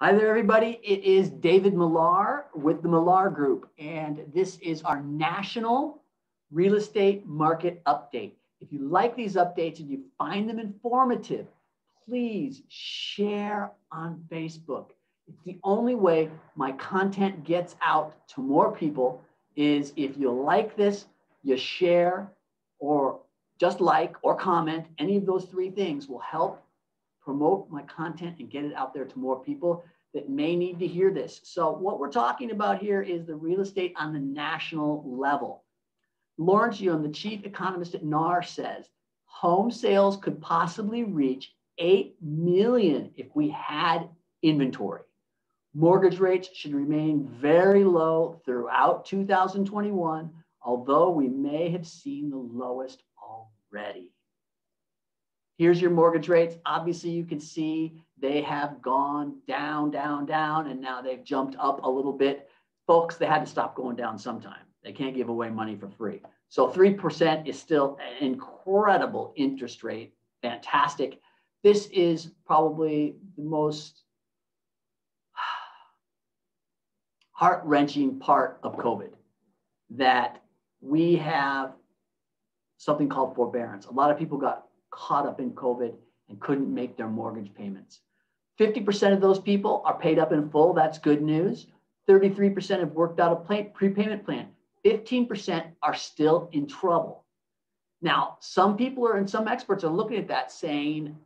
Hi there, everybody. It is David Millar with the Millar Group, and this is our national real estate market update. If you like these updates and you find them informative, please share on Facebook. It's the only way my content gets out to more people is if you like this, you share, or just like or comment. Any of those three things will help promote my content and get it out there to more people that may need to hear this. So what we're talking about here is the real estate on the national level. Lawrence Yun, the chief economist at NAR, says home sales could possibly reach 8 million if we had inventory. Mortgage rates should remain very low throughout 2021, although we may have seen the lowest already. Here's your mortgage rates. Obviously, you can see they have gone down, down, down, and now they've jumped up a little bit. Folks, they had to stop going down sometime. They can't give away money for free. So 3% is still an incredible interest rate. Fantastic. This is probably the most heart-wrenching part of COVID, that we have something called forbearance. A lot of people got caught up in COVID and couldn't make their mortgage payments. 50% of those people are paid up in full. That's good news. 33% have worked out a prepayment plan. 15% are still in trouble. Now, some people are, and some experts are looking at that saying,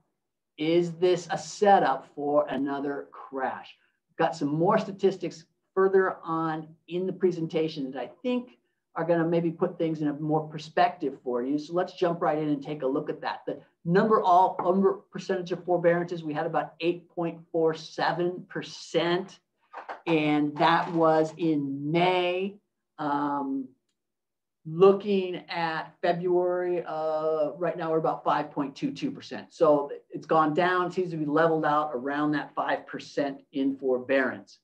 is this a setup for another crash? Got some more statistics further on in the presentation that I think are going to maybe put things in a more perspective for you. So let's jump right in and take a look at that. The number percentage of forbearances, we had about 8.47%, and that was in May. Looking at February, right now we're about 5.22%. So it's gone down, it seems to be leveled out around that 5% in forbearance.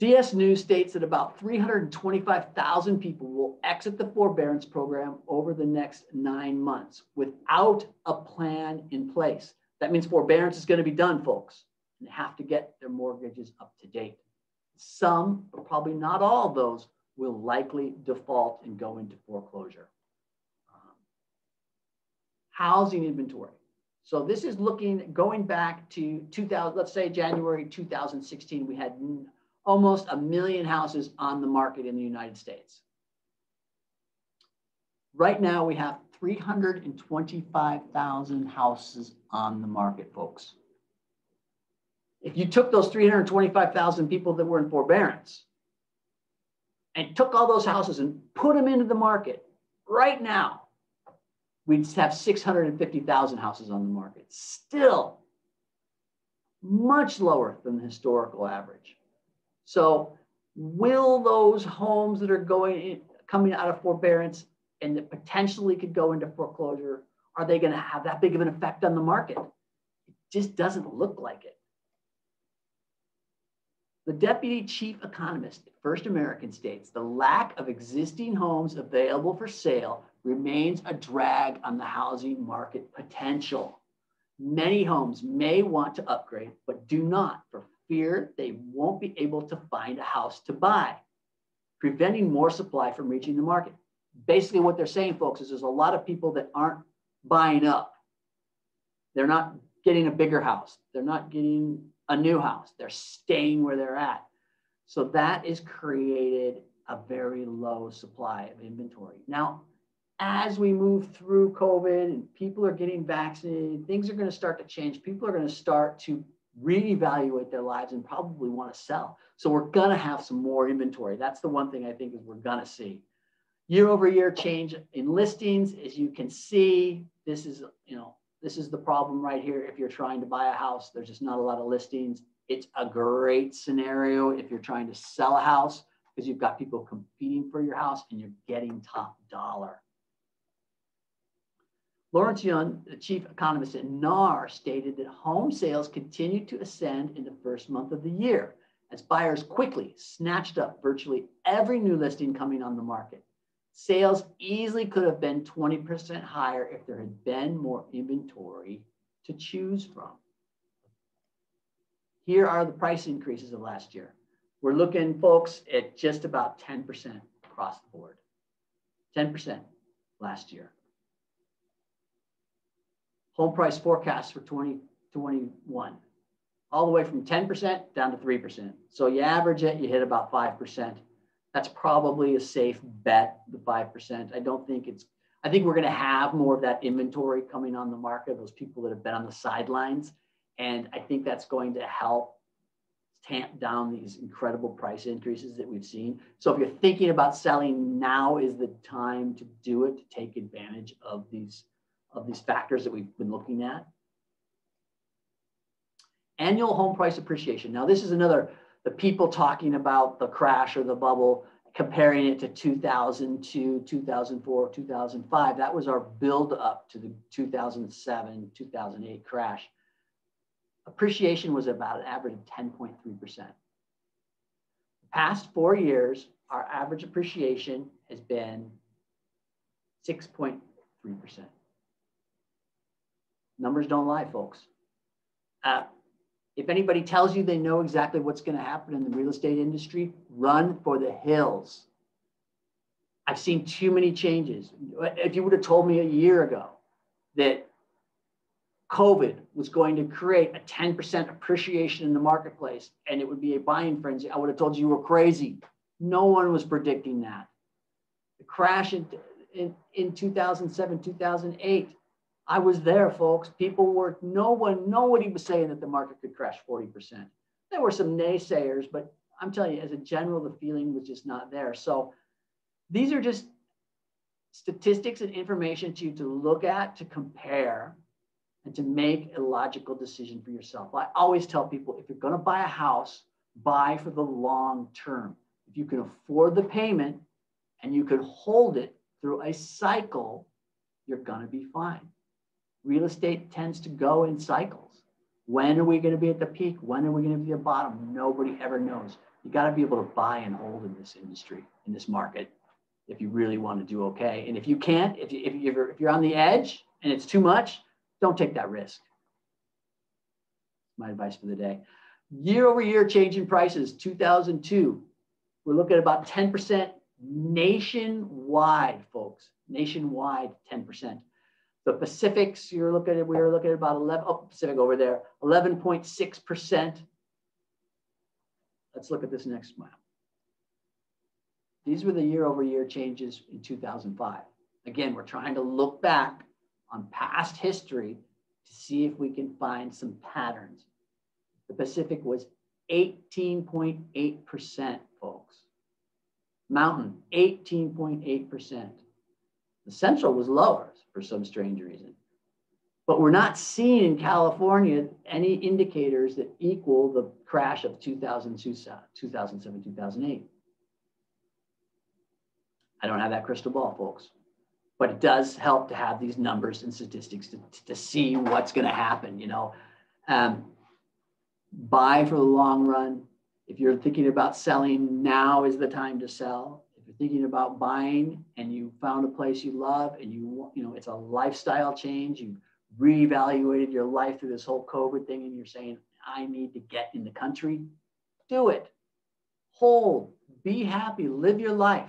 DS News states that about 325,000 people will exit the forbearance program over the next 9 months without a plan in place. That means forbearance is going to be done, folks. And they have to get their mortgages up to date. Some, but probably not all of those, will likely default and go into foreclosure. Housing inventory. So this is going back to 2000, let's say January 2016, we had almost 1 million houses on the market in the United States. Right now, we have 325,000 houses on the market, folks. If you took those 325,000 people that were in forbearance and took all those houses and put them into the market right now, we'd have 650,000 houses on the market. Still much lower than the historical average. So will those homes that are coming out of forbearance and that potentially could go into foreclosure, are they going to have that big of an effect on the market? It just doesn't look like it. The deputy chief economist at First American states the lack of existing homes available for sale remains a drag on the housing market potential. Many homes may want to upgrade, but do not for fear they won't be able to find a house to buy, preventing more supply from reaching the market. Basically what they're saying, folks, is there's a lot of people that aren't buying up. They're not getting a bigger house. They're not getting a new house. They're staying where they're at. So that has created a very low supply of inventory. Now, as we move through COVID and people are getting vaccinated, things are going to start to change. People are going to start to reevaluate their lives and probably want to sell. So we're going to have some more inventory. That's the one thing I think is we're going to see. Year over year change in listings. As you can see, this is the problem right here. If you're trying to buy a house, there's just not a lot of listings. It's a great scenario if you're trying to sell a house because you've got people competing for your house and you're getting top dollar. Lawrence Yun, the chief economist at NAR, stated that home sales continued to ascend in the first month of the year as buyers quickly snatched up virtually every new listing coming on the market. Sales easily could have been 20% higher if there had been more inventory to choose from. Here are the price increases of last year. We're looking, folks, at just about 10% across the board. 10% last year. Home price forecast for 2021, all the way from 10% down to 3%. So you average it, you hit about 5%. That's probably a safe bet, the 5%. I think we're going to have more of that inventory coming on the market, those people that have been on the sidelines. And I think that's going to help tamp down these incredible price increases that we've seen. So if you're thinking about selling, now is the time to do it, to take advantage of these factors that we've been looking at. Annual home price appreciation. Now, this is another, the people talking about the crash or the bubble, comparing it to 2002, 2004, 2005. That was our build up to the 2007, 2008 crash. Appreciation was about an average of 10.3%. The past 4 years, our average appreciation has been 6.3%. Numbers don't lie, folks. If anybody tells you they know exactly what's going to happen in the real estate industry, run for the hills. I've seen too many changes. If you would have told me a year ago that COVID was going to create a 10% appreciation in the marketplace and it would be a buying frenzy, I would have told you were crazy. No one was predicting that. The crash in 2007, 2008, I was there, folks. Nobody was saying that the market could crash 40%. There were some naysayers, but I'm telling you, as a general, the feeling was just not there. So these are just statistics and information to you to look at, to compare, and to make a logical decision for yourself. I always tell people, if you're going to buy a house, buy for the long term. If you can afford the payment and you can hold it through a cycle, you're going to be fine. Real estate tends to go in cycles. When are we going to be at the peak? When are we going to be at the bottom? Nobody ever knows. You got to be able to buy and hold in this industry, in this market, if you really want to do okay. And if you can't, if you're on the edge and it's too much, don't take that risk. My advice for the day. Year over year change in prices, 2002. We're looking at about 10% nationwide, folks. Nationwide, 10%. The Pacifics, we were looking at about 11, Pacific over there, 11.6%. Let's look at this next map. These were the year over year changes in 2005. Again, we're trying to look back on past history to see if we can find some patterns. The Pacific was 18.8%, folks. Mountain, 18.8%. The Central was lower for some strange reason. But we're not seeing in California any indicators that equal the crash of 2007, 2008. I don't have that crystal ball, folks. But it does help to have these numbers and statistics to see what's going to happen, you know. Buy for the long run. If you're thinking about selling, now is the time to sell. If you're thinking about buying and you found a place you love and you know it's a lifestyle change, you've reevaluated your life through this whole COVID thing and you're saying, I need to get in the country, do it. Hold, be happy, live your life.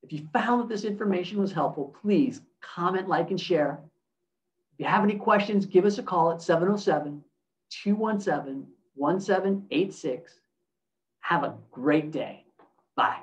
If you found that this information was helpful, please comment, like, and share. If you have any questions, give us a call at 707-217-1786. Have a great day. Bye.